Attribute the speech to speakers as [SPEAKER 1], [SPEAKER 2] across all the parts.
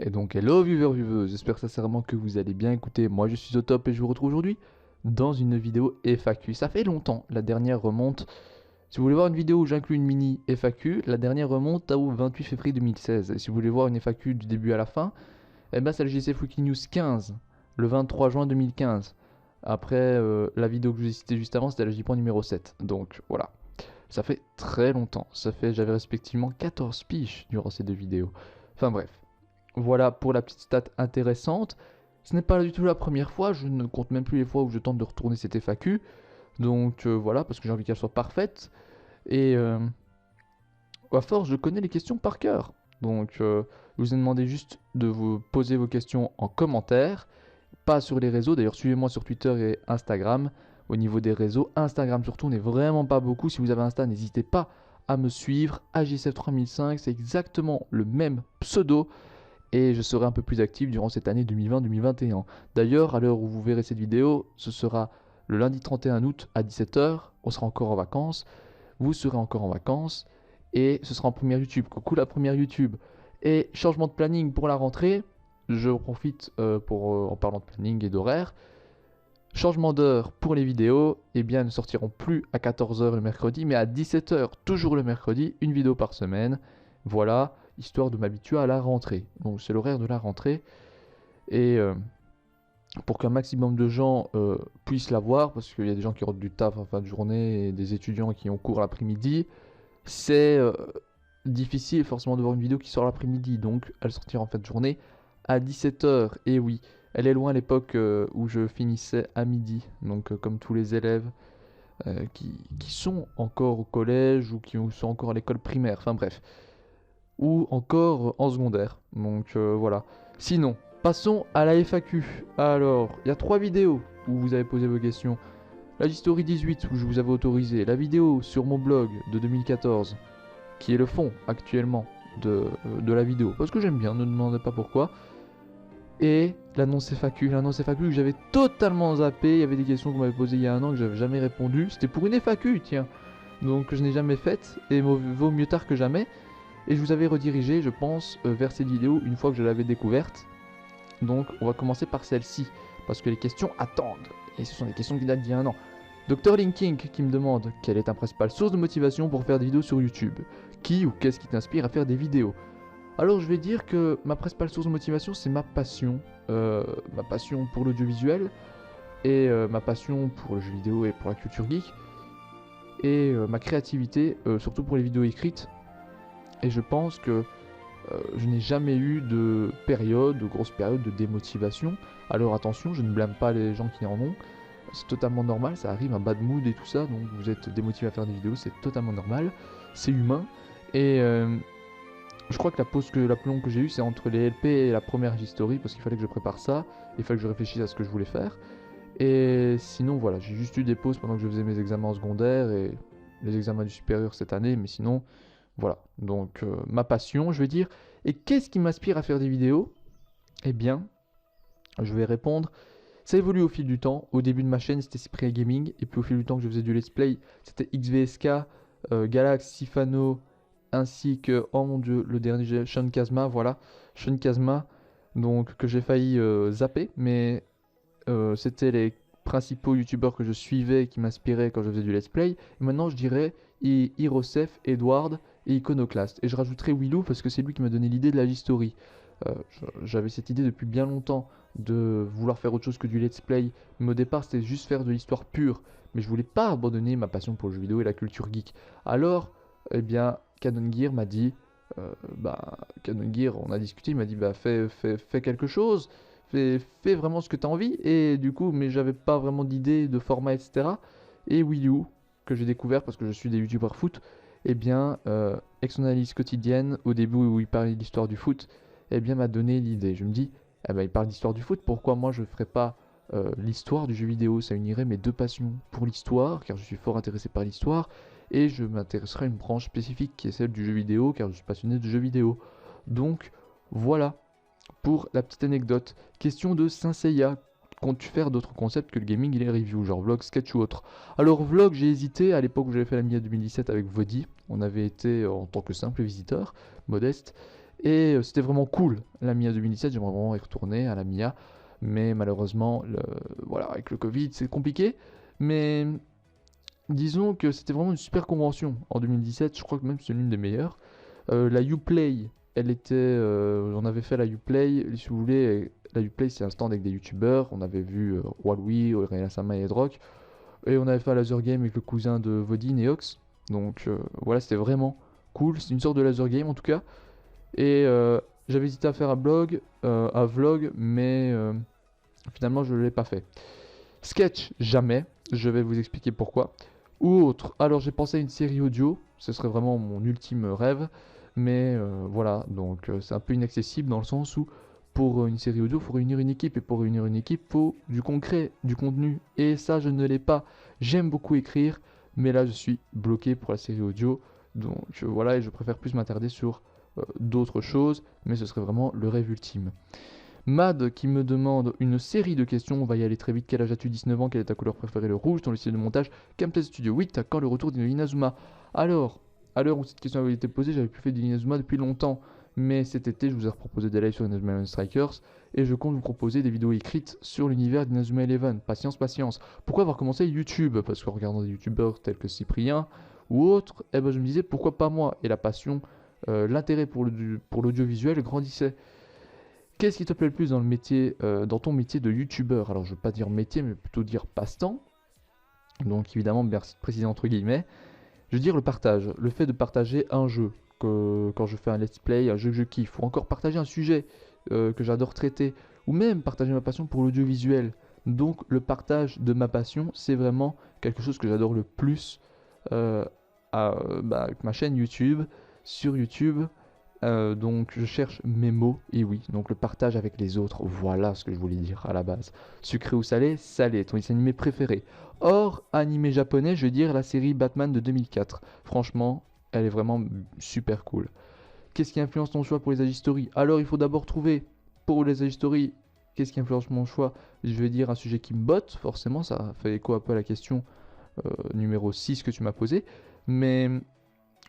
[SPEAKER 1] Et donc hello viewers, vieweuses, j'espère sincèrement que vous allez bien. Écoutez, moi je suis au top et je vous retrouve aujourd'hui dans une vidéo FAQ. Ça fait longtemps, la dernière remonte. Si vous voulez voir une vidéo où j'inclus une mini FAQ, la dernière remonte au 28 février 2016. Et si vous voulez voir une FAQ du début à la fin, eh ben c'est le JCF Wiki News 15, le 23 juin 2015. Après, la vidéo que je vous ai citée juste avant, c'était la JPoint numéro 7. Donc voilà, ça fait très longtemps. J'avais respectivement 14 piges durant ces deux vidéos. Enfin bref. Voilà pour la petite stat intéressante. Ce n'est pas du tout la première fois, je ne compte même plus les fois où je tente de retourner cette FAQ. Donc voilà, parce que j'ai envie qu'elle soit parfaite. Et à force, je connais les questions par cœur. Donc je vous ai demandé juste de vous poser vos questions en commentaire, pas sur les réseaux. D'ailleurs, suivez-moi sur Twitter et Instagram. Au niveau des réseaux, Instagram surtout, on n'est vraiment pas beaucoup. Si vous avez Insta, n'hésitez pas à me suivre. AJSF3005, c'est exactement le même pseudo et je serai un peu plus actif durant cette année 2020-2021. D'ailleurs, à l'heure où vous verrez cette vidéo, ce sera le lundi 31 août à 17h, on sera encore en vacances, vous serez encore en vacances, et ce sera en première YouTube. Coucou la première YouTube. Et changement de planning pour la rentrée, je profite en parlant de planning et d'horaire. Changement d'heure pour les vidéos, eh bien, elles ne sortiront plus à 14h le mercredi, mais à 17h, toujours le mercredi, une vidéo par semaine. Voilà, histoire de m'habituer à la rentrée. Donc c'est l'horaire de la rentrée. Et pour qu'un maximum de gens puissent la voir, parce qu'il y a des gens qui rentrent du taf en fin de journée et des étudiants qui ont cours l'après-midi, c'est difficile forcément de voir une vidéo qui sort l'après-midi. Donc elle sortira en fin de journée à 17h. Et oui, elle est loin l'époque où je finissais à midi. Donc comme tous les élèves qui sont encore au collège ou qui sont encore à l'école primaire. Enfin bref. Ou encore en secondaire. Donc voilà. Sinon, passons à la FAQ. Alors, il y a 3 vidéos où vous avez posé vos questions. La History 18 où je vous avais autorisé. La vidéo sur mon blog de 2014 qui est le fond actuellement de la vidéo. Parce que j'aime bien, ne me demandez pas pourquoi. Et l'annonce FAQ que j'avais totalement zappé. Il y avait des questions qu'on m'avait posées il y a un an que j'avais jamais répondu. C'était pour une FAQ, tiens. Donc je n'ai jamais faite. Et vaut mieux tard que jamais. Et je vous avais redirigé, je pense, vers cette vidéo une fois que je l'avais découverte. Donc on va commencer par celle-ci. Parce que les questions attendent. Et ce sont des questions qui datent d'il y a un an. Dr Linking qui me demande quelle est ta principale source de motivation pour faire des vidéos sur YouTube. Qui ou qu'est-ce qui t'inspire à faire des vidéos? Alors je vais dire que ma principale source de motivation c'est ma passion pour l'audiovisuel et ma passion pour le jeu vidéo et pour la culture geek et ma créativité surtout pour les vidéos écrites. Et je pense que je n'ai jamais eu de grosse période de démotivation. Alors attention, je ne blâme pas les gens qui en ont, c'est totalement normal, ça arrive, un bad mood et tout ça, donc vous êtes démotivé à faire des vidéos, c'est totalement normal, c'est humain. Et je crois que la pause la plus longue que j'ai eue, c'est entre les LP et la première History, parce qu'il fallait que je prépare ça, il fallait que je réfléchisse à ce que je voulais faire. Et sinon, voilà, j'ai juste eu des pauses pendant que je faisais mes examens en secondaire et les examens du supérieur cette année, mais sinon, voilà. Donc, ma passion, je vais dire. Et qu'est-ce qui m'inspire à faire des vidéos? Eh bien, je vais répondre. Ça évolue au fil du temps. Au début de ma chaîne, c'était Cyprien Gaming, et puis au fil du temps que je faisais du let's play, c'était XVSK, Galax, Sifano, ainsi que, oh mon dieu, le dernier, Sean Kazma, voilà, Sean Kazma, donc que j'ai failli zapper, mais c'était les principaux youtubeurs que je suivais et qui m'inspiraient quand je faisais du let's play. Et maintenant, je dirais Hirosef, Edward et Iconoclast. Et je rajouterai Willou parce que c'est lui qui m'a donné l'idée de la History. J'avais cette idée depuis bien longtemps de vouloir faire autre chose que du let's play, mais au départ c'était juste faire de l'histoire pure, mais je voulais pas abandonner ma passion pour le jeu vidéo et la culture geek. Alors, eh bien, Canon Gear m'a dit, Canon Gear, on a discuté, il m'a dit, fais quelque chose, fais vraiment ce que tu as envie, et du coup, mais j'avais pas vraiment d'idée de format, etc. Et Wii U, que j'ai découvert parce que je suis des youtubeurs foot, eh bien, avec son analyse quotidienne, au début où il parlait de l'histoire du foot, eh bien, m'a donné l'idée. Je me dis, eh ben, il parle d'histoire du foot, pourquoi moi je ne ferais pas l'histoire du jeu vidéo? Ça unirait mes deux passions pour l'histoire, car je suis fort intéressé par l'histoire, et je m'intéresserai à une branche spécifique qui est celle du jeu vidéo, car je suis passionné de jeux vidéo. Donc, voilà pour la petite anecdote. Question de Saint-Seiya. Comptes-tu faire d'autres concepts que le gaming et les reviews, genre vlog, sketch ou autre? Alors vlog, j'ai hésité, à l'époque où j'avais fait la MIA 2017 avec Vodi, on avait été en tant que simple visiteur, modeste, Et c'était vraiment cool. La Mia 2017, j'aimerais vraiment y retourner à la Mia. Mais malheureusement, voilà, avec le Covid, c'est compliqué. Mais disons que c'était vraiment une super convention. En 2017, je crois que même c'est l'une des meilleures. La Uplay, elle était. On avait fait la Uplay. Si vous voulez, la Uplay, c'est un stand avec des youtubeurs. On avait vu Roi Louis, Aurélien Sama et Edrock. Et on avait fait un laser game avec le cousin de Vodine et Ox. Donc voilà, c'était vraiment cool. C'est une sorte de laser game en tout cas. Et j'avais hésité à faire un vlog, mais finalement je ne l'ai pas fait. Sketch, jamais. Je vais vous expliquer pourquoi. Ou autre. Alors j'ai pensé à une série audio. Ce serait vraiment mon ultime rêve. Mais voilà, donc c'est un peu inaccessible dans le sens où pour une série audio, il faut réunir une équipe. Et pour réunir une équipe, il faut du concret, du contenu. Et ça, je ne l'ai pas. J'aime beaucoup écrire, mais là, je suis bloqué pour la série audio. Donc voilà, et je préfère plus m'attarder sur d'autres choses. Mais ce serait vraiment le rêve ultime. Mad qui me demande une série de questions, on va y aller très vite. Quel âge as-tu? 19 ans, quelle est ta couleur préférée? Le rouge, ton logiciel de montage, Gameplay Studio 8, t'as quand le retour d'Inazuma? Alors, à l'heure où cette question avait été posée, j'avais plus fait d'Inazuma depuis longtemps. Mais cet été, je vous ai proposé des lives sur Inazuma Eleven Strikers et je compte vous proposer des vidéos écrites sur l'univers d'Inazuma Eleven. Patience, patience. Pourquoi avoir commencé YouTube? Parce qu'en regardant des youtubeurs tels que Cyprien ou autres, eh ben je me disais pourquoi pas moi? Et la passion, l'intérêt pour l'audiovisuel grandissait. Qu'est-ce qui te plaît le plus dans le métier, dans ton métier de youtubeur? Alors je ne veux pas dire métier, mais plutôt dire passe-temps. Donc évidemment, merci de préciser entre guillemets. Je veux dire le partage, le fait de partager un jeu. Que, quand je fais un let's play, un jeu que je kiffe, ou encore partager un sujet que j'adore traiter, ou même partager ma passion pour l'audiovisuel. Donc le partage de ma passion, c'est vraiment quelque chose que j'adore le plus euh, avec ma chaîne YouTube, sur YouTube. Donc je cherche mes mots, et oui, donc le partage avec les autres, voilà ce que je voulais dire à la base. Sucré ou salé? Salé, ton dessin animé préféré. Hors animé japonais, je vais dire la série Batman de 2004. Franchement, elle est vraiment super cool. Qu'est-ce qui influence ton choix pour les Agistories? Alors il faut d'abord trouver, pour les Agistories, qu'est-ce qui influence mon choix? Je vais dire un sujet qui me botte, forcément, ça fait écho un peu à la question numéro 6 que tu m'as posée. Mais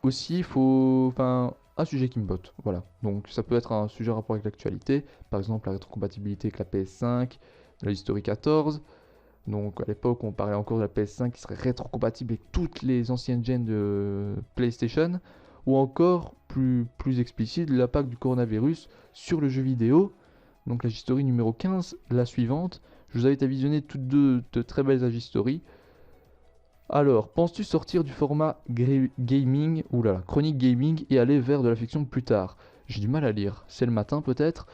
[SPEAKER 1] aussi, il faut... Enfin, un sujet qui me botte, voilà. Donc ça peut être un sujet en rapport avec l'actualité, par exemple la rétrocompatibilité avec la PS5, la History 14. Donc à l'époque, on parlait encore de la PS5 qui serait rétrocompatible avec toutes les anciennes gens de PlayStation, ou encore plus explicite, l'impact du coronavirus sur le jeu vidéo. Donc la History numéro 15, la suivante. Je vous invite à visionner toutes deux de très belles Agistories. Alors, penses-tu sortir du format gaming, oulala, chronique gaming et aller vers de la fiction plus tard? J'ai du mal à lire, c'est le matin peut-être?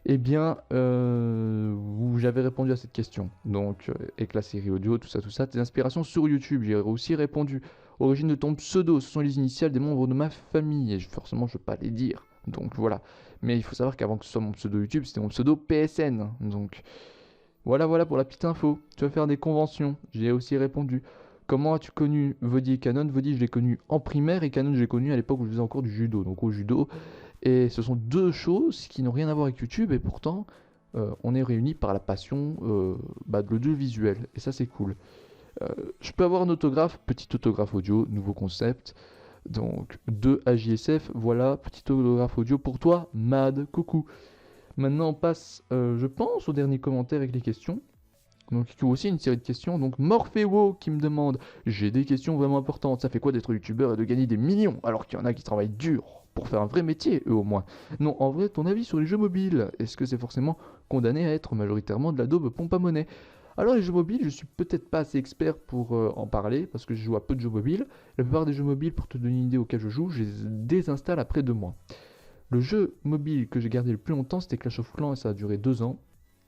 [SPEAKER 1] Eh bien, j'avais répondu à cette question. Donc, avec la série audio, tout ça, tes inspirations sur YouTube, j'ai aussi répondu. Origine de ton pseudo, ce sont les initiales des membres de ma famille, et forcément, je ne peux pas les dire. Donc voilà. Mais il faut savoir qu'avant que ce soit mon pseudo YouTube, c'était mon pseudo PSN. Donc voilà pour la petite info. Tu vas faire des conventions, j'ai aussi répondu. Comment as-tu connu Vodi et Canon? Vodi, je l'ai connu en primaire et Canon, je l'ai connu à l'époque où je faisais encore du judo. Donc au judo, et ce sont deux choses qui n'ont rien à voir avec YouTube et pourtant on est réunis par la passion de l'audiovisuel. Et ça c'est cool. Je peux avoir un autographe, petit autographe audio, nouveau concept. Donc de AJSF, voilà, petit autographe audio pour toi, Mad, coucou. Maintenant on passe, je pense, au dernier commentaire avec les questions. Donc il y a aussi une série de questions. Donc Morphéo qui me demande, j'ai des questions vraiment importantes. Ça fait quoi d'être youtubeur et de gagner des millions alors qu'il y en a qui travaillent dur pour faire un vrai métier, eux au moins? Non, en vrai, ton avis sur les jeux mobiles? Est-ce que c'est forcément condamné à être majoritairement de la daube pompe à monnaie? Alors les jeux mobiles, je suis peut-être pas assez expert pour en parler parce que je joue à peu de jeux mobiles. La plupart des jeux mobiles, pour te donner une idée auxquels je joue, je les désinstalle après 2 mois. Le jeu mobile que j'ai gardé le plus longtemps, c'était Clash of Clans et ça a duré 2 ans.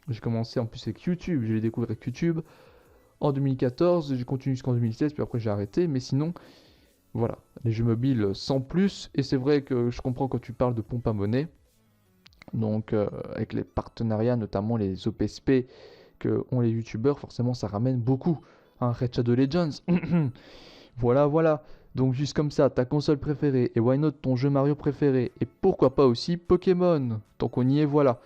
[SPEAKER 1] J'ai commencé en plus avec YouTube, je l'ai découvert avec YouTube en 2014, j'ai continué jusqu'en 2016, puis après j'ai arrêté, mais sinon, voilà, les jeux mobiles sans plus, et c'est vrai que je comprends quand tu parles de pompe à monnaie, donc avec les partenariats, notamment les OPSP que ont les youtubeurs, forcément ça ramène beaucoup. Un Red Shadow Legends, voilà, donc juste comme ça, ta console préférée, et why not ton jeu Mario préféré, et pourquoi pas aussi Pokémon, tant qu'on y est, voilà.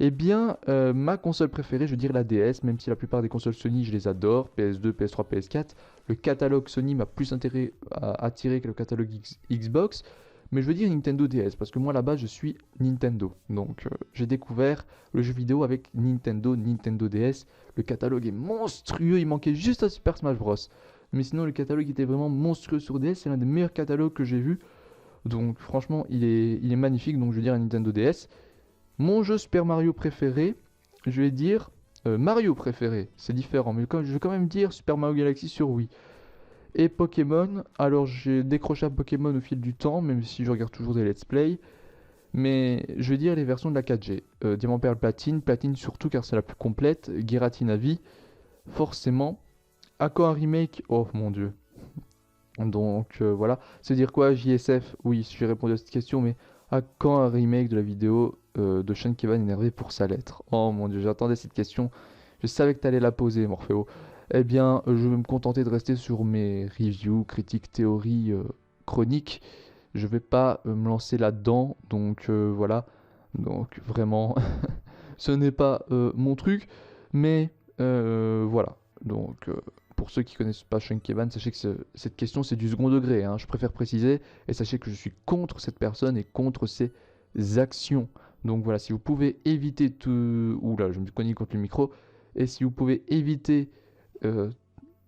[SPEAKER 1] Eh bien, ma console préférée, je veux dire la DS, même si la plupart des consoles Sony, je les adore, PS2, PS3, PS4. Le catalogue Sony m'a plus attiré que le catalogue Xbox. Mais je veux dire Nintendo DS, parce que moi là-bas je suis Nintendo. Donc j'ai découvert le jeu vidéo avec Nintendo DS. Le catalogue est monstrueux, il manquait juste un Super Smash Bros. Mais sinon le catalogue était vraiment monstrueux sur DS, c'est l'un des meilleurs catalogues que j'ai vu. Donc franchement il est magnifique, donc je veux dire un Nintendo DS. Mon jeu Super Mario préféré, je vais dire Mario préféré, c'est différent, mais je vais quand même dire Super Mario Galaxy sur Wii. Et Pokémon, alors j'ai décroché à Pokémon au fil du temps, même si je regarde toujours des let's play. Mais je vais dire les versions de la 4G. Diamant, Perle, Platine, Platine surtout car c'est la plus complète. Giratina vie, forcément. À quand un remake? Oh mon dieu. Donc voilà. C'est dire quoi, JSF? Oui, j'ai répondu à cette question, mais à quand un remake de la vidéo de Sean Kevin énervé pour sa lettre? Oh mon dieu, j'attendais cette question. Je savais que t'allais la poser, Morpheo. Eh bien, je vais me contenter de rester sur mes reviews, critiques, théories, chroniques. Je vais pas me lancer là-dedans, donc voilà. Donc vraiment, ce n'est pas mon truc, mais voilà. Donc pour ceux qui connaissent pas Sean Kevin, sachez que cette question c'est du second degré, hein, je préfère préciser, et sachez que je suis contre cette personne et contre ses actions. Donc voilà, si vous pouvez éviter tout... Oula, je me cogne contre le micro. Et si vous pouvez éviter euh,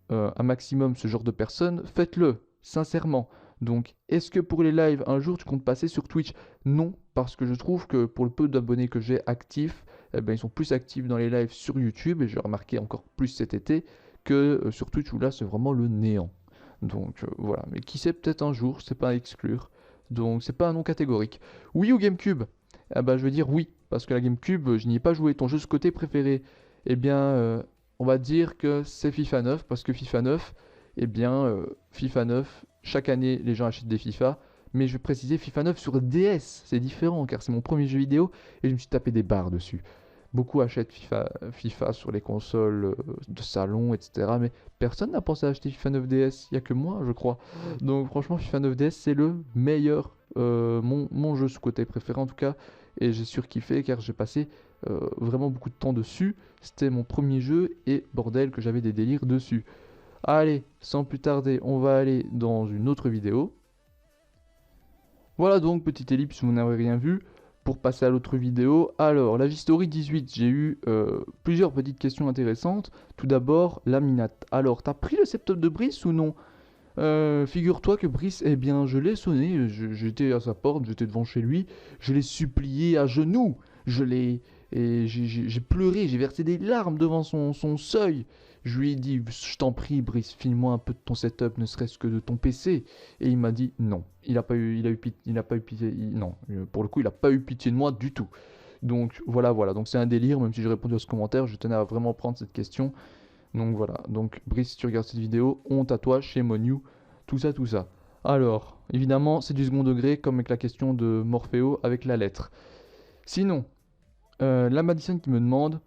[SPEAKER 1] un maximum ce genre de personnes, faites-le, sincèrement. Donc, est-ce que pour les lives, un jour, tu comptes passer sur Twitch? Non, parce que je trouve que pour le peu d'abonnés que j'ai actifs, eh ben, ils sont plus actifs dans les lives sur YouTube, et j'ai remarqué encore plus cet été, que sur Twitch, où là, c'est vraiment le néant. Donc, voilà. Mais qui sait, peut-être un jour, c'est pas à exclure. Donc, c'est pas un nom catégorique. Oui ou GameCube? Eh ben, je veux dire oui, parce que la GameCube, je n'y ai pas joué. Ton jeu de côté préféré? Eh bien, on va dire que c'est FIFA 9, parce que FIFA 9, eh bien, FIFA 9, chaque année, les gens achètent des FIFA, mais je vais préciser FIFA 9 sur DS, c'est différent, car c'est mon premier jeu vidéo, et je me suis tapé des barres dessus. Beaucoup achètent FIFA sur les consoles de salon, etc. Mais personne n'a pensé à acheter FIFA 9 DS, il n'y a que moi, je crois. Donc franchement, FIFA 9 DS, c'est le meilleur, mon jeu sous côté préféré en tout cas, et j'ai surkiffé, car j'ai passé vraiment beaucoup de temps dessus. C'était mon premier jeu et bordel que j'avais des délires dessus. Allez, sans plus tarder, on va aller dans une autre vidéo. Voilà donc, petite ellipse si vous n'avez rien vu. Pour passer à l'autre vidéo, alors, la Story 18, j'ai eu plusieurs petites questions intéressantes. Tout d'abord, Laminat. Alors, t'as pris le septum de Brice ou non? Figure-toi que Brice, eh bien, je l'ai sonné, j'étais à sa porte, j'étais devant chez lui, je l'ai supplié à genoux, je l'ai... Et j'ai pleuré, j'ai versé des larmes devant son seuil. Je lui ai dit, je t'en prie, Brice, file-moi un peu de ton setup, ne serait-ce que de ton PC. Et il m'a dit non. Il a pas eu pitié, non, pour le coup, il a pas eu pitié de moi du tout. Donc voilà, voilà. Donc c'est un délire, même si j'ai répondu à ce commentaire, je tenais à vraiment prendre cette question. Donc voilà, donc Brice, si tu regardes cette vidéo, honte à toi, chez Monu, tout ça, tout ça. Alors, évidemment, c'est du second degré, comme avec la question de Morpheo avec la lettre. Sinon, la Madison qui me demande,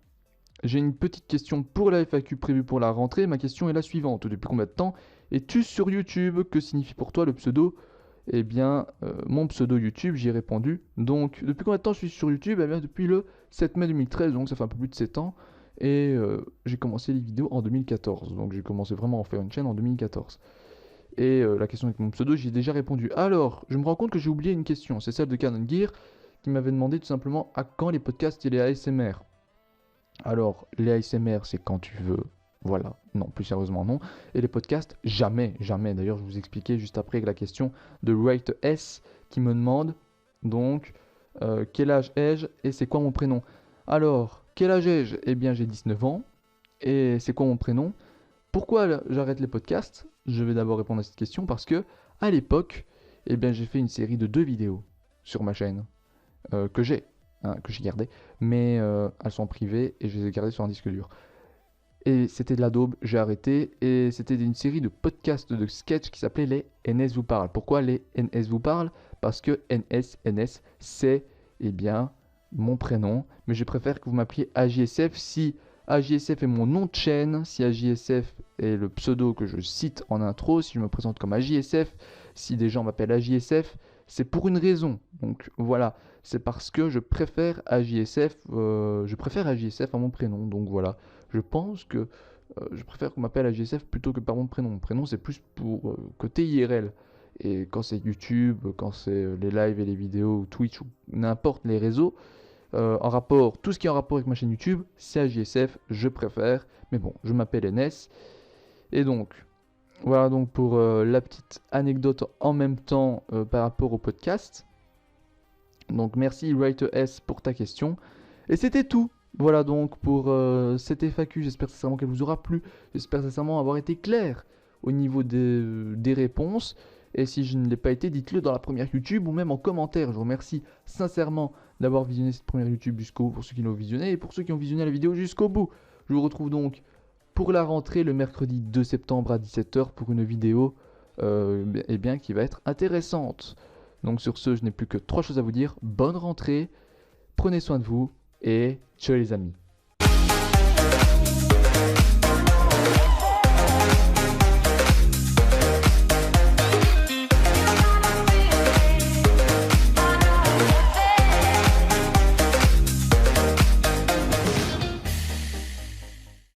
[SPEAKER 1] j'ai une petite question pour la FAQ prévue pour la rentrée. Ma question est la suivante. Depuis combien de temps es-tu sur YouTube? Que signifie pour toi le pseudo? Eh bien, mon pseudo YouTube, j'y ai répondu. Donc, depuis combien de temps je suis sur YouTube? Eh bien, depuis le 7 mai 2013, donc ça fait un peu plus de 7 ans. Et j'ai commencé les vidéos en 2014. Donc, j'ai commencé vraiment à en faire une chaîne en 2014. Et la question avec mon pseudo, j'y ai déjà répondu. Alors, je me rends compte que j'ai oublié une question. C'est celle de Canon Gear qui m'avait demandé tout simplement à quand les podcasts et les ASMR. Alors, les ASMR, c'est quand tu veux. Voilà, non, plus sérieusement, non. Et les podcasts, jamais, jamais. D'ailleurs, je vous expliquais juste après la question de Wright S qui me demande donc quel âge ai-je et c'est quoi mon prénom. Alors, quel âge ai-je? Eh bien, j'ai 19 ans. Et c'est quoi mon prénom? Pourquoi j'arrête les podcasts? Je vais d'abord répondre à cette question parce que, à l'époque, eh bien, j'ai fait une série de 2 vidéos sur ma chaîne que j'ai, hein, que j'ai gardées, mais elles sont privées et je les ai gardées sur un disque dur. Et c'était de la daube, j'ai arrêté, et c'était une série de podcasts de sketch qui s'appelait les NS vous parlent. Pourquoi les NS vous parlent? Parce que NS, c'est, eh bien, mon prénom, mais je préfère que vous m'appeliez AJSF si AJSF est mon nom de chaîne, si AJSF est le pseudo que je cite en intro, si je me présente comme AJSF, si des gens m'appellent AJSF, c'est pour une raison. Donc voilà, c'est parce que je préfère AJSF à mon prénom. Donc voilà, je pense que je préfère qu'on m'appelle AJSF plutôt que par mon prénom. Mon prénom c'est plus pour côté IRL. Et quand c'est YouTube, quand c'est les lives et les vidéos, Twitch ou n'importe les réseaux, tout ce qui est en rapport avec ma chaîne YouTube, c'est AJSF, je préfère. Mais bon, je m'appelle NS. Et donc, voilà donc pour la petite anecdote en même temps par rapport au podcast. Donc merci WriterS pour ta question. Et c'était tout. Voilà donc pour cette FAQ. J'espère sincèrement qu'elle vous aura plu. J'espère sincèrement avoir été clair au niveau des réponses. Et si je ne l'ai pas été, dites-le dans la première YouTube ou même en commentaire. Je vous remercie sincèrement d'avoir visionné cette première YouTube jusqu'au bout pour ceux qui l'ont visionné et pour ceux qui ont visionné la vidéo jusqu'au bout. Je vous retrouve donc pour la rentrée le mercredi 2 septembre à 17h pour une vidéo qui va être intéressante. Donc sur ce, je n'ai plus que 3 choses à vous dire. Bonne rentrée, prenez soin de vous et ciao les amis.